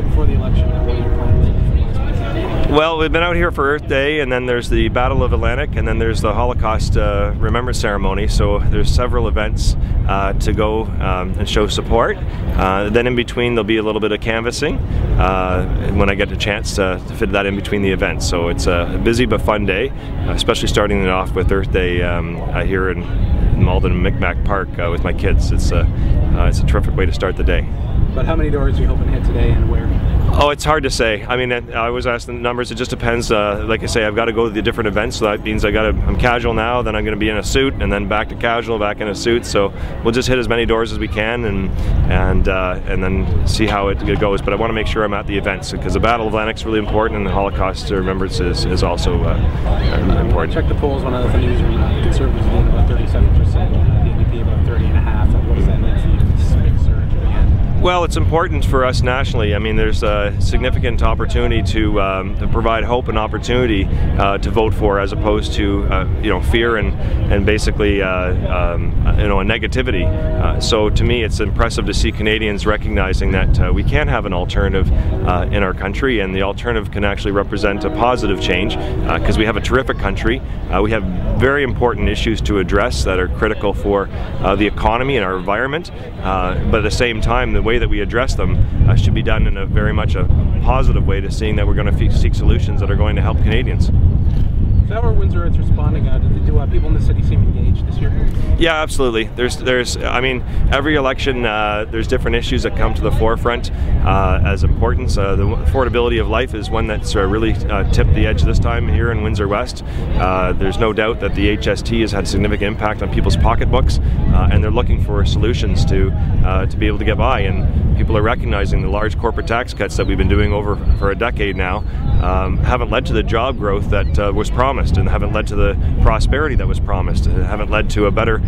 day before the election, what are your plans? Well, we've been out here for Earth Day, and then there's the Battle of Atlantic, and then there's the Holocaust Remembrance Ceremony. So there's several events to go and show support. Then in between there'll be a little bit of canvassing when I get a chance to fit that in between the events. So it's a busy but fun day, especially starting it off with Earth Day here in Malden and Micmac Park with my kids. It's a terrific way to start the day. But how many doors are you hoping to hit today, and where? Oh, it's hard to say. I mean, I always ask the numbers. It just depends. Like I say, I've got to go to the different events, so that means I'm casual now, then I'm going to be in a suit, and then back to casual, back in a suit. So we'll just hit as many doors as we can, and then see how it goes. But I want to make sure I'm at the events, because the Battle of Atlantic is really important, and the Holocaust Remembrance is also important. Check the polls. One of the news, Conservatives are about 37%, the NDP about 30.5%. What does that mean for you? This big surge again. Well, it's important for us nationally. I mean, there's a significant opportunity to provide hope and opportunity to vote for, as opposed to fear and basically a negativity. So to me, it's impressive to see Canadians recognizing that we can have an alternative in our country, and the alternative can actually represent a positive change, because we have a terrific country. We have very important issues to address that are critical for the economy and our environment, but at the same time, the way that we address them should be done in a very much a positive way, to seeing that we're going to seek solutions that are going to help Canadians. So how are Windsor's responding? Do people in the city seem engaged this year? Yeah, absolutely. I mean, every election there's different issues that come to the forefront as importance. The affordability of life is one that's really tipped the edge this time here in Windsor West. There's no doubt that the HST has had significant impact on people's pocketbooks, and they're looking for solutions to be able to get by. And people are recognizing the large corporate tax cuts that we've been doing for a decade now haven't led to the job growth that was promised, and haven't led to the prosperity that was promised, and haven't led to a better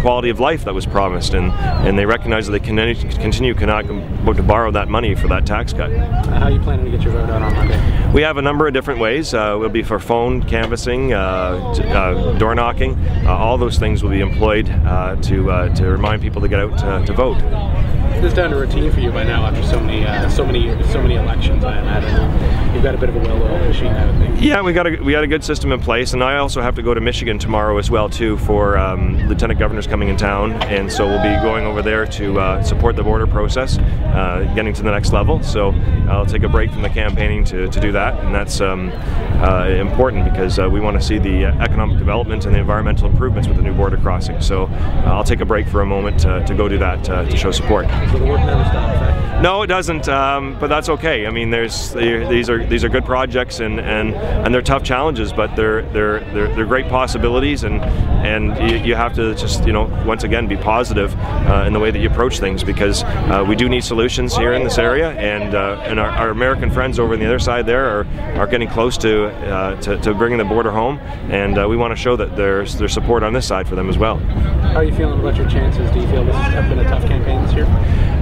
quality of life that was promised, and they recognize that they cannot go to borrow that money for that tax cut. How are you planning to get your vote out on Monday? We have a number of different ways. We'll be for phone canvassing, door knocking. All those things will be employed to remind people to get out to vote. This is down to routine for you by now after so many elections, I imagine. You've got a bit of a well-oiled machine, I would think. Yeah, we had a good system in place, and I also have to go to Michigan tomorrow as well too for Lieutenant Governor's coming in town, and so we'll be going over there to support the border process, getting to the next level. So I'll take a break from the campaigning to do that, and that's important because we want to see the economic development and the environmental improvements with the new border crossing. So I'll take a break for a moment to go do that to show support. So the work never stops, right? No, it doesn't, but that's okay. I mean, these are good projects, and they're tough challenges, but they're great possibilities, and you have to just once again be positive in the way that you approach things, because we do need solutions here in this area, and our American friends over on the other side there are getting close to bringing the border home, and we want to show that there's support on this side for them as well. How are you feeling about your chances? Do you feel this has been a tough campaign this year?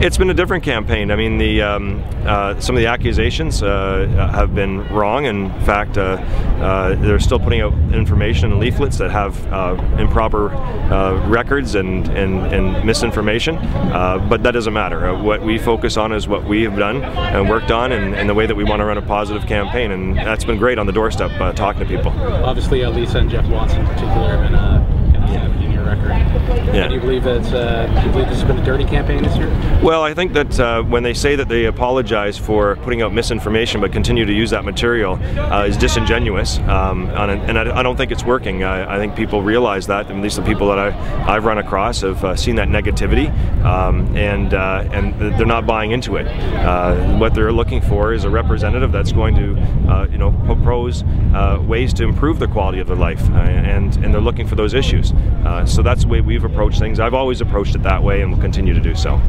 It's been a different campaign. I mean, some of the accusations have been wrong. In fact, they're still putting out information and leaflets that have improper records and misinformation. But that doesn't matter. What we focus on is what we have done and worked on, and the way that we want to run a positive campaign. And that's been great on the doorstep, talking to people. Obviously, Lisa and Jeff Watson in particular have been in your record. Yeah. Do you believe this has been a dirty campaign this year? Well, I think that when they say that they apologize for putting out misinformation but continue to use that material is disingenuous, and I don't think it's working. I think people realize that, and at least the people that I've run across have seen that negativity, and they're not buying into it. What they're looking for is a representative that's going to propose ways to improve the quality of their life, and they're looking for those issues. So that's the way we've approached things. I've always approached it that way, and will continue to do so.